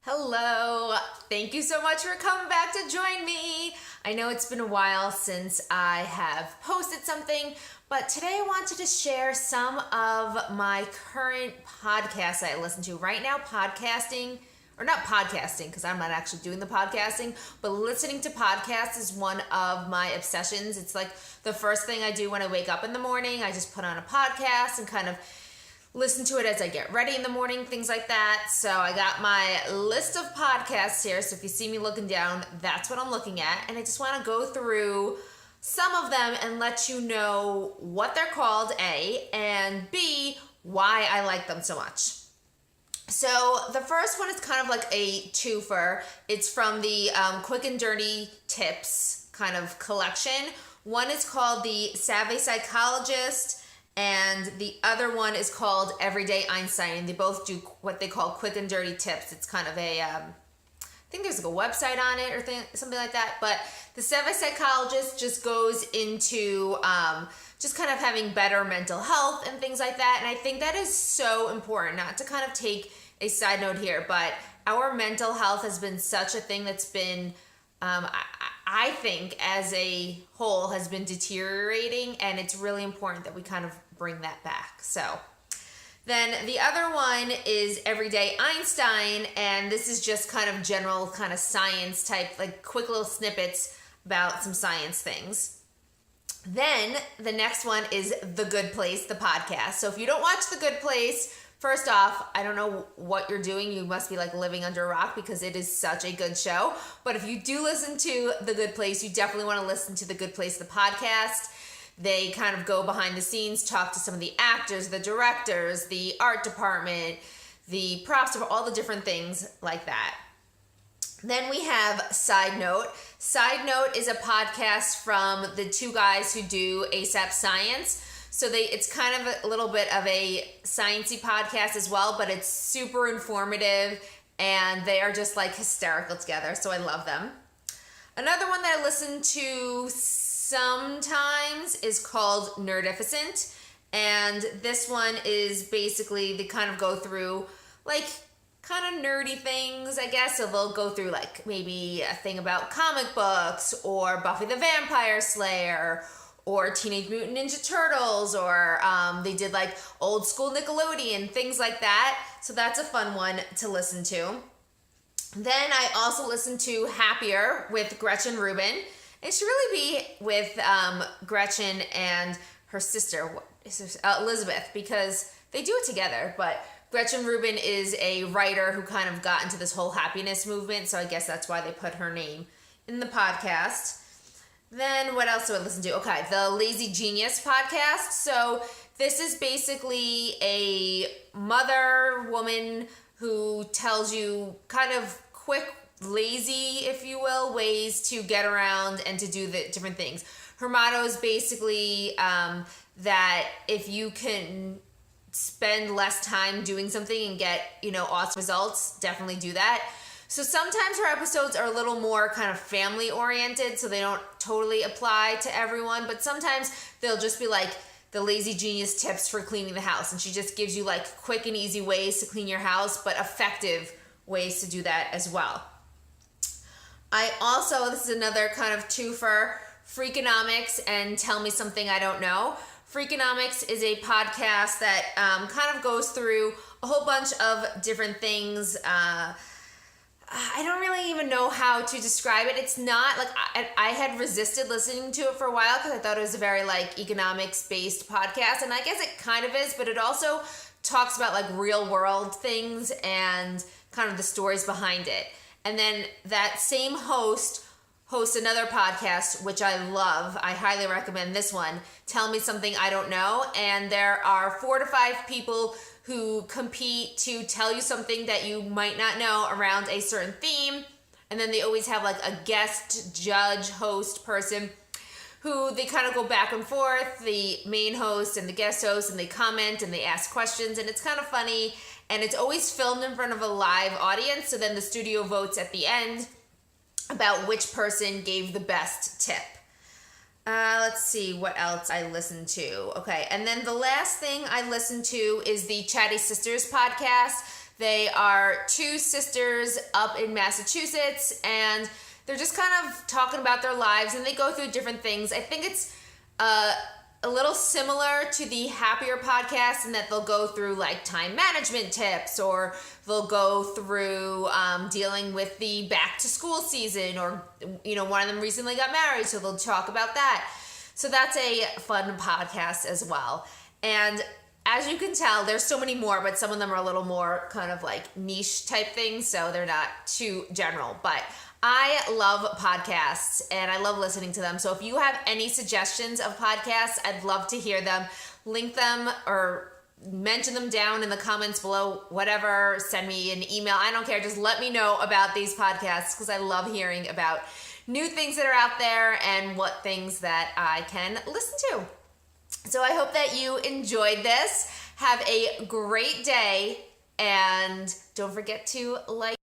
Hello. Thank you so much for coming back to join me. I know it's been a while since I have posted something, but today I wanted to share some of my current podcasts I listen to. Right now, podcasting, or not podcasting, because I'm not actually doing the podcasting, but listening to podcasts is one of my obsessions. It's like the first thing I do when I wake up in the morning. I just put on a podcast and kind of listen to it as I get ready in the morning, things like that. So I got my list of podcasts here. So if you see me looking down, that's what I'm looking at. And I just want to go through some of them and let you know what they're called, A, and B, why I like them so much. So the first one is kind of like a twofer. It's from the Quick and Dirty Tips kind of collection. One is called The Savvy Psychologist, and the other one is called Everyday Einstein. And they both do what they call quick and dirty tips. It's kind of a, I think there's like a website on it or something like that. But the Savvy Psychologist just goes into just kind of having better mental health and things like that. And I think that is so important, not to kind of take a side note here, but our mental health has been such a thing that's been, I think as a whole has been deteriorating, and it's really important that we kind of bring that back. So then the other one is Everyday Einstein, and this is just kind of general kind of science type, like quick little snippets about some science things. Then the next one is The Good Place, the podcast. So if you don't watch The Good Place, first off, I don't know what you're doing. You must be like living under a rock, because it is such a good show. But if you do listen to The Good Place, you definitely want to listen to The Good Place, the podcast. They kind of go behind the scenes, talk to some of the actors, the directors, the art department, the props, all the different things like that. Then we have Side Note. Side Note is a podcast from the two guys who do ASAP Science. So it's kind of a little bit of a sciencey podcast as well, but it's super informative, and they are just like hysterical together. So I love them. Another one that I listen to sometimes is called NerdF Ascent, and this one is basically they kind of go through like kind of nerdy things, I guess. So they'll go through like maybe a thing about comic books or Buffy the Vampire Slayer or Teenage Mutant Ninja Turtles, or they did like old school Nickelodeon, things like that. So that's a fun one to listen to. Then I also listen to Happier with Gretchen Rubin. It should really be with Gretchen and her sister, Elizabeth, because they do it together. But Gretchen Rubin is a writer who kind of got into this whole happiness movement, so I guess that's why they put her name in the podcast. Then what else do I listen to? Okay, the Lazy Genius podcast. So this is basically a mother woman who tells you kind of quick, lazy, if you will, ways to get around and to do the different things. Her motto is basically that if you can spend less time doing something and get, awesome results, definitely do that. So sometimes her episodes are a little more kind of family oriented, so they don't totally apply to everyone, but sometimes they'll just be like the Lazy Genius tips for cleaning the house, and she just gives you like quick and easy ways to clean your house, but effective ways to do that as well. This is another kind of twofer, Freakonomics and Tell Me Something I Don't Know. Freakonomics is a podcast that kind of goes through a whole bunch of different things. I don't really even know how to describe it. It's not like I had resisted listening to it for a while because I thought it was a very like economics based podcast, and I guess it kind of is, but it also talks about like real world things and kind of the stories behind it. And then that same hosts another podcast, which I love. I highly recommend this one, Tell Me Something I Don't Know. And there are 4 to 5 people who compete to tell you something that you might not know around a certain theme. And then they always have like a guest judge host person who they kind of go back and forth, the main host and the guest host, and they comment and they ask questions, and it's kind of funny. And it's always filmed in front of a live audience, so then the studio votes at the end about which person gave the best tip. Let's see what else I listen to. Okay, and then the last thing I listen to is the Chatty Sisters podcast. They are two sisters up in Massachusetts, and they're just kind of talking about their lives, and they go through different things. I think it's a little similar to the Happier podcast in that they'll go through like time management tips, or they'll go through dealing with the back to school season, or, you know, one of them recently got married, so they'll talk about that. So that's a fun podcast as well. And as you can tell, there's so many more, but some of them are a little more kind of like niche type things, so they're not too general. But I love podcasts and I love listening to them. So if you have any suggestions of podcasts, I'd love to hear them. Link them or mention them down in the comments below, whatever. Send me an email. I don't care. Just let me know about these podcasts because I love hearing about new things that are out there and what things that I can listen to. So I hope that you enjoyed this. Have a great day, and don't forget to like.